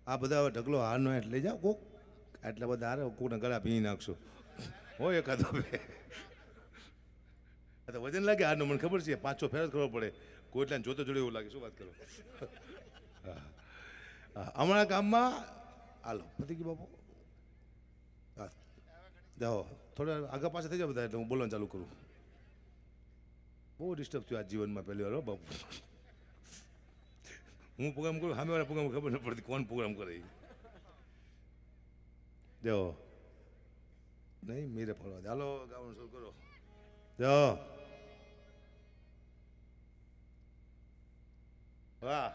આ બધા હવે ઢગલો હારનો હેઠ લઈ જાઓ કોક આટલા બધા હારે કોકને ગળા ભીની નાખશો હોય એકાદો બે તો વજન લાગે હારનું મને ખબર છે 5-6 ફેર જ કરવો પડે કોઈ એટલા જોતો જોડે એવું લાગે શું વાત કરો અમારા ગામમાં હાલો પતિ કી બાપુ હા જાઓ થોડા આગળ પાછા થઈ જાઓ બધા એટલે હું બોલવાનું ચાલુ કરું બહુ ડિસ્ટર્બ થયું આ જીવનમાં પહેલી વાર બાપુ હું પ્રોગ્રામ કરું સામે વાળા પ્રોગ્રામ ખબર ન પડતી કોણ પ્રોગ્રામ કરે જાઓ નહીં મેરે ફરવા દે હાલો ગાવાનું શરૂ કરો જાઓ વાહ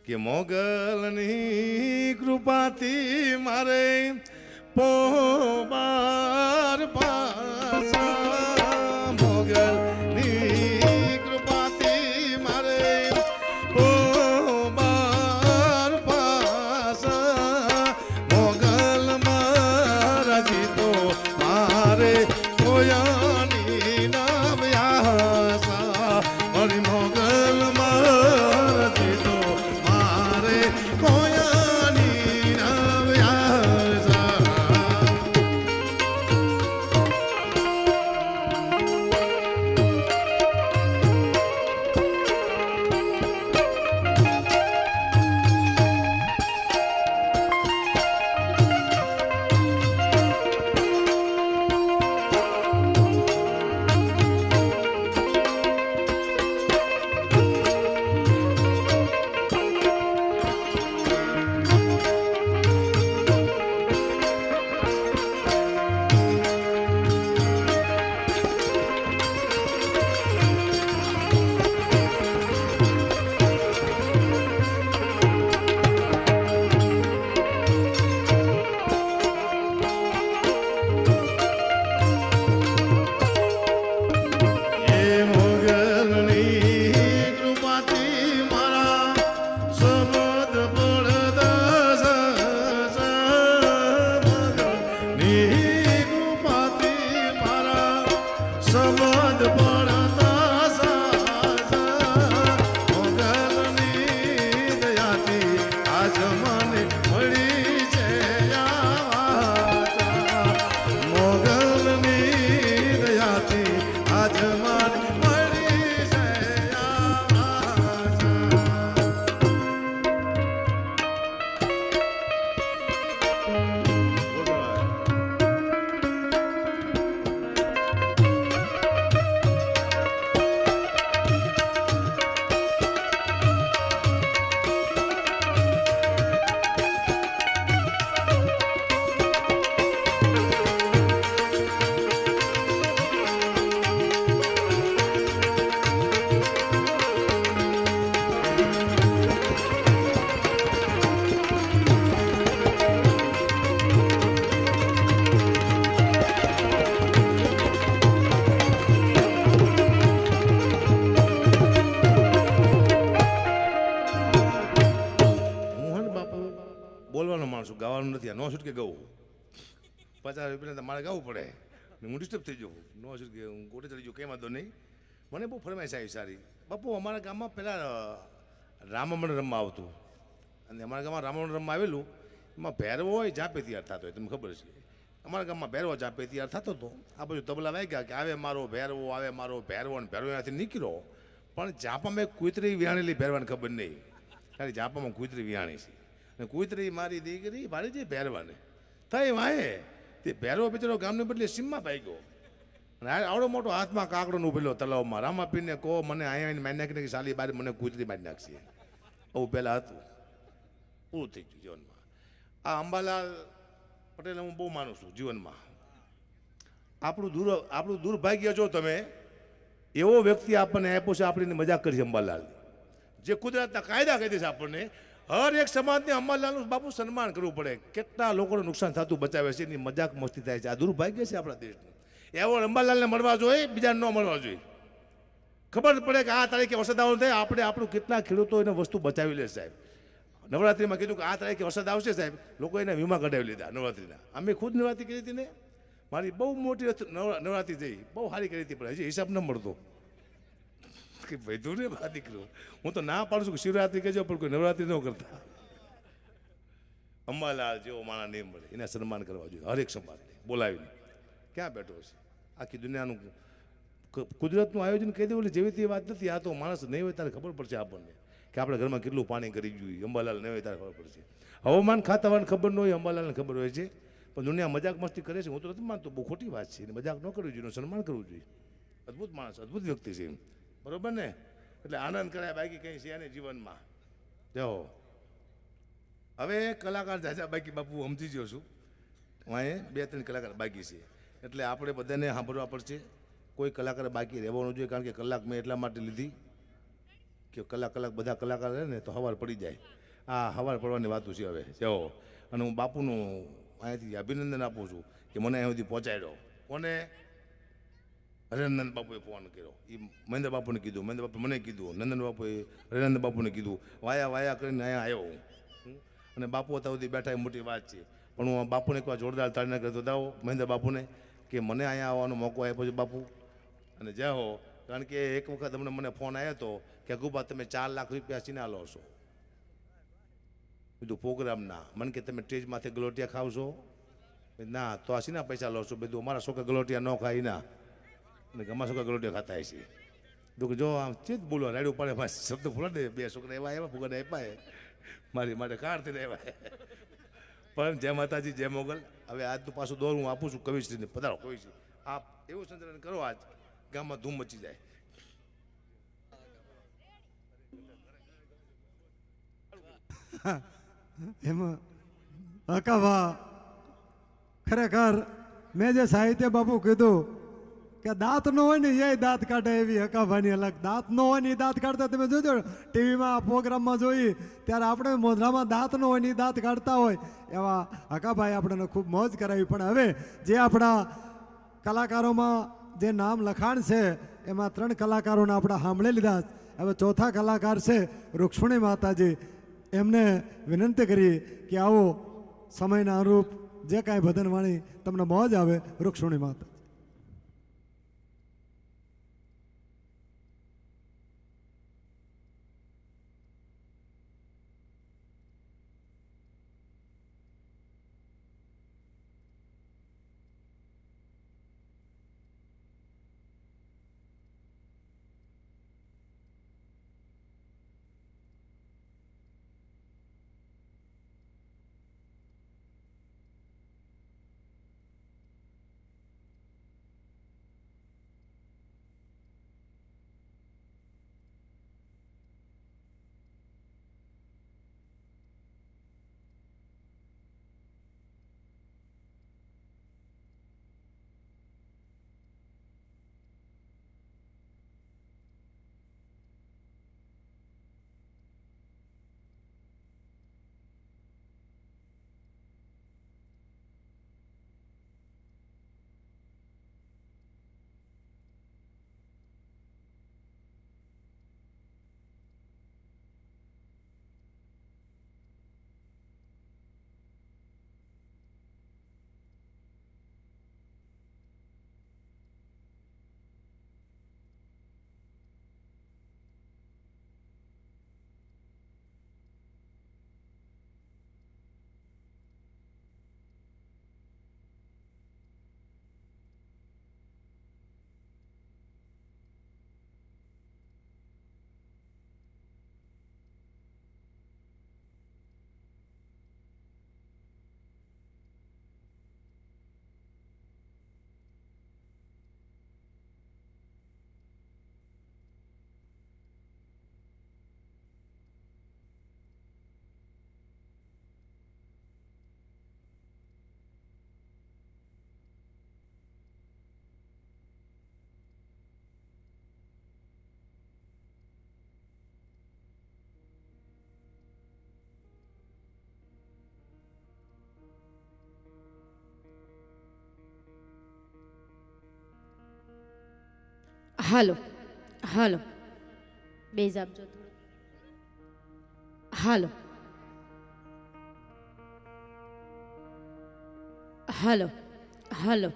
કે મોગલની કૃપાથી મારે પોબાર પાસા મોગલની કૃપાથી મારે પોબાર પાસા મોગલ મારાજી તો મારે કોયાની નામ યાસા મારી મોગલ મારાજી તો મારે કોયાની નામ યાસા બોલવાનો માણસ ગાવાનું નથી નો છૂટકે ગાવું 50 રૂપિયા મારે ગાવું પડે હું ડિસ્ટર્બ થઈ જાઉં નો છૂટકે હું ગોટે ચડી જાઉં કંઈ વાંધો નહીં મને બહુ ફરમાઈશ આવી સારી બાપુ અમારા ગામમાં પહેલાં રામમણ રમવા આવતું અને અમારા ગામમાં રામમણ રમવા આવેલું એમાં ભેરવો હોય જાપે તૈયાર થતો હોય તમને ખબર છે અમારા ગામમાં ભેરવો જાપે તૈયાર થતો હતો આ બધું તબલા વાગ્યા કે આવે મારો ભેરવો આવે મારો ભેરવો ને ભેરવો એનાથી નીકળ્યો પણ જાપામાં કૂતરી વિહાણેલી ભેરવાને ખબર નહીં ખાલી જાપામાં કૂતરી વિહાણી છે ને કૂતરી મારી દીકરી ભારી છે ભેરવાને થઈ વાહે તે ભેરવો બિચારો ગામને બદલે સીમમાં ભાગ્યો અને આવડો મોટો હાથમાં કાકડોનો ઉભેલો તલાવમાં રામાપીરને કહો મને અહીંયા મારી નાખીને સાલી બારી મને કૂતરી મારી નાખશે આવું પહેલાં હતું પૂરું થઈ ગયું જીવનમાં આ અંબાલાલ પટેલ હું બહુ માનું છું જીવનમાં આપણું દુર્ભાગ્ય જો તમે એવો વ્યક્તિ આપણને આપ્યો છે આપણી મજાક કરી છે અંબાલાલ જે કુદરતના કાયદા કહી દેશે આપણને હર એક સમાજને અંબાલાલનું બાપુ સન્માન કરવું પડે કેટલા લોકોને નુકસાન થતું બચાવે છે એની મજાક મસ્તી થાય છે આ દુર્ભાગ્ય છે આપણા દેશનું એવો અંબાલાલને મળવા જોઈએ બીજાને ન મળવા જોઈએ ખબર પડે કે આ તારીખે વરસાદ આવવાનો થાય આપણે આપણું કેટલા ખેડૂતો એને વસ્તુ બચાવી લે સાહેબ નવરાત્રિમાં કીધું કે આ તારીખે વરસાદ આવશે સાહેબ લોકો એને વીમા કઢાવી લીધા નવરાત્રિના અમે ખુદ નવરાત્રિ કરી હતી ને મારી બહુ મોટી નવરાત્રિ થઈ બહુ સારી કરી હતી પણ હજી હિસાબ ન મળતો કે ભાઈ ને બા દીકરો હું તો ના પાડું છું કે શિવરાત્રિ કહેજો પણ કોઈ નવરાત્રિ ન કરતા. અંબાલાલ જેવો માણા નહીં મળે, એને સન્માન કરવા જોઈએ હરેક સમાજને બોલાવીને. ક્યાં બેઠો છે? આખી દુનિયાનું કુદરતનું આયોજન કહી દેવું જેવી તે વાત નથી. આ તો માણસ નહીં હોય ત્યારે ખબર પડશે આપણને કે આપણે ઘરમાં કેટલું પાણી કરી જોઈએ. અંબાલાલ નહીં હોય ત્યારે ખબર પડશે. હવામાન ખાતાવાળાને ખબર ન હોય, અંબાલાલને ખબર હોય છે. પણ દુનિયા મજાક મસ્તી કરે છે, હું તો નથી માનતો, બહુ ખોટી વાત છે. મજાક ન કરવું જોઈએ, સન્માન કરવું જોઈએ. અદ્ભુત માણસ, અદ્ભુત વ્યક્તિ છે, બરોબર ને? એટલે આનંદ કરાય બાકી કંઈ છે ને જીવનમાં. જાઓ હવે કલાકાર જાજા બાકી બાપુ સમજી ગયો છું. હું અહીંયા 2-3 કલાકાર બાકી છે, એટલે આપણે બધાને સાંભળવા પડશે. કોઈ કલાકાર બાકી રહેવાનું જોઈએ, કારણ કે કલાક મેં એટલા માટે લીધી કે કલાક બધા કલાકાર રહે ને તો હવાર પડી જાય. આ હવાર પડવાની વાતું છે હવે. જાઓ અને હું બાપુનું અહીંયાથી અભિનંદન આપું છું કે મને અહીં સુધી પહોંચાડ્યો. કોને? હરેનંદન બાપુએ ફોન કર્યો, એ મહેન્દ્ર બાપુને કીધું, મહેન્દ્ર બાપુ મને કીધું, નંદન બાપુએ હરેનંદન બાપુને કીધું, વાયા કરીને અહીંયા આવ્યો હું. અને બાપુ હતા સુધી બેઠા એ મોટી વાત છે. પણ હું બાપુને એક વાર જોરદાર તાળીના કરતો દાવો મહેન્દ્ર બાપુને કે મને અહીંયા આવવાનો મોકો આપ્યો છે બાપુ. અને જય હો. કારણ કે એક વખત મને ફોન આવ્યો હતો કે ગુબા તમે 4 લાખ રૂપિયા સીના લો છો, બધું પ્રોગ્રામના. મને કે તમે સ્ટેજમાંથી ગલોટિયા ખાવ છો? ના, તો આ સીના પૈસા લો છો? બધું અમારા છોકરા ગલોટિયા ન ખાય ના, અને અમારા છોકરા ગલોટિયા ખાતા છે. તો જો આમ ચેત બોલો રાડ્યું પડે પાછું શબ્દ ફૂલા દે. 2 છોકરા એવા એવા ફુગાને આપ્યા મારી માટે કાર થઈને આવ્યા. પણ જય માતાજી, જય મોગલ. હવે આજનું પાછું દોર હું આપું છું કવિશ્રીને. પધારો કવિશ્રી, આપ એવું સંચાલન કરો આજ ગામમાં ધૂમ મચી જાય. એમાં હકાભા ખરેખર મેં જે સાહિત્ય બાપુ કીધું કે દાંત ન હોય ને એ દાંત કાઢે, એવી હકાભાની અલગ. દાંત ન હોય ને એ દાંત કાઢતા તમે જોજો ટીવીમાં પ્રોગ્રામમાં જોઈ ત્યારે આપણે મોઢામાં દાંત ન હોય ને એ દાંત કાઢતા હોય એવા હકાભાઈ આપણને ખૂબ મોજ કરાવી. પણ હવે જે આપણા કલાકારોમાં જે નામ લખાણ છે એમાં 3 કલાકારોને આપણે સાંભળી લીધા. હવે ચોથા કલાકાર છે રૂક્ષ્મણી માતાજી. એમને વિનંતી કરી કે આવો સમયના અનુરૂપ જે કાંઈ ભજનવાણી તમને મોજ આવે. રૂક્ષ્મણી માતા. હાલો હાલો બેઝ આપજો થોડું. હાલો હાલો હાલો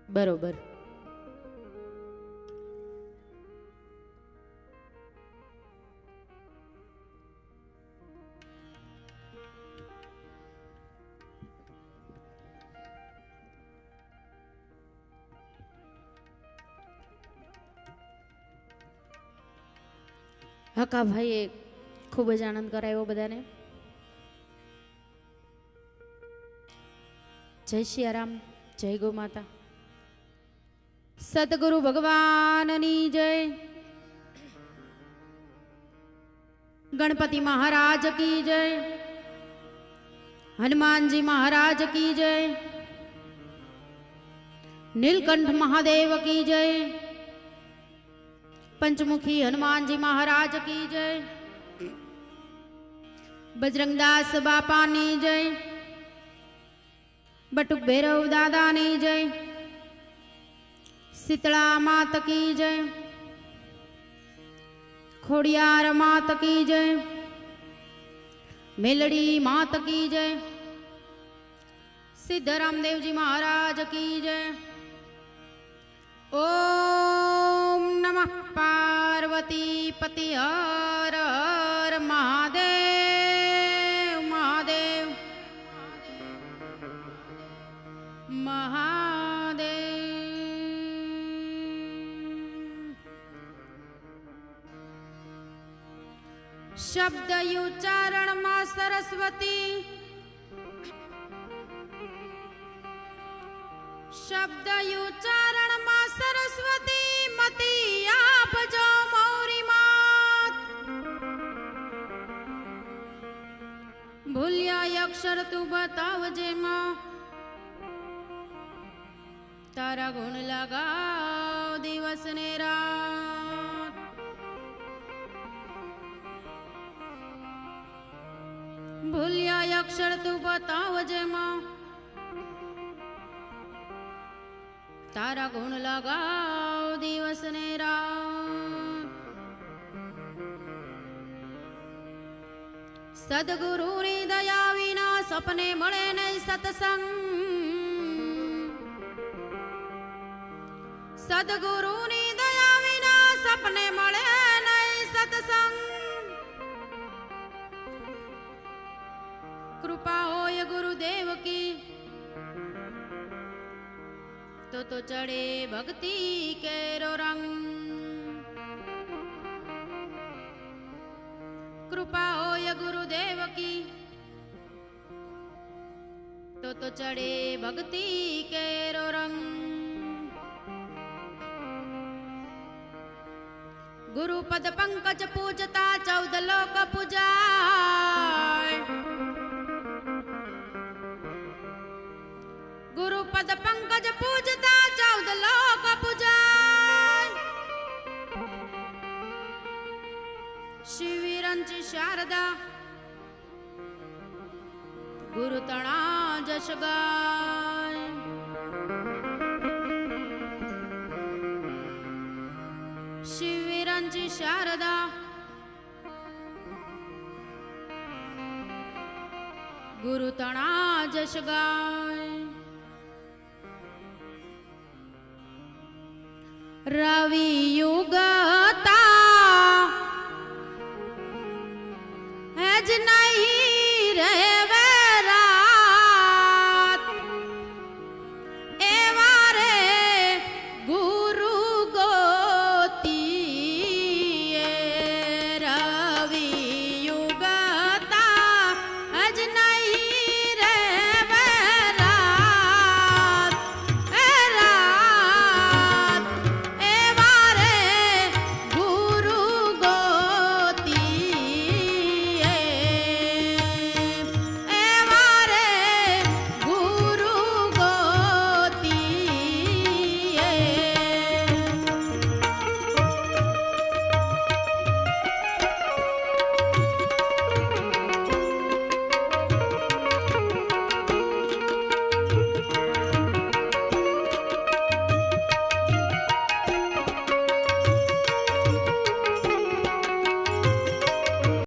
બરોબર. હકાભાઈએ ખૂબ જ આનંદ કરાયો બધાને. જય સિયારામ, જય ગૌ માતા. સદગુરુ ભગવાનની જય. ગણપતિ મહારાજ કી જય. હનુમાનજી મહારાજ કી જય. નીલકંઠ મહાદેવ કી જય. पंचमुखी हनुमान जी महाराज की जय. बजरंगदास बापा नी जय. बटुक भैरव दादा नी जय. शीतला मात की जय. खोड़ियार मात की जय. मेलड़ी मात की जय. सिद्धराम देव जी महाराज की जय. ओम नमः पार्वती पति हर हर महादेव महादेव महादेव. शब्द उच्चारण मां सरस्वती. शब्द उच्चारण मां सरस्वती मती आप जो मौरी मात. भूलिया अक्षर तू बतावजे मां. तारा गुण लगाओ दिवस ने रात. भूलिया अक्षर तू बतावजे मां. तारा गुण लगाओ दिवस ने रात. सदगुरु री दया विना सपने मळे नहीं सत्संग. सदगुरु री दया विना सपने मळे नहीं सत्संग. कृपा होय गुरुदेव की तो चढ़े भक्ति केरो रंग. कृपा होय गुरुदेव की तो चढ़े भक्ति केरो रंग. गुरु पद पंकज पूजता 14 लोक पूजाय. गुरु पद पंकज पूजता 14 लोक पूजाय. शिविरंची शारदा गुरु तणा जश गाय. शिविरंची शारदा गुरु तणा जश गाय. रवि युग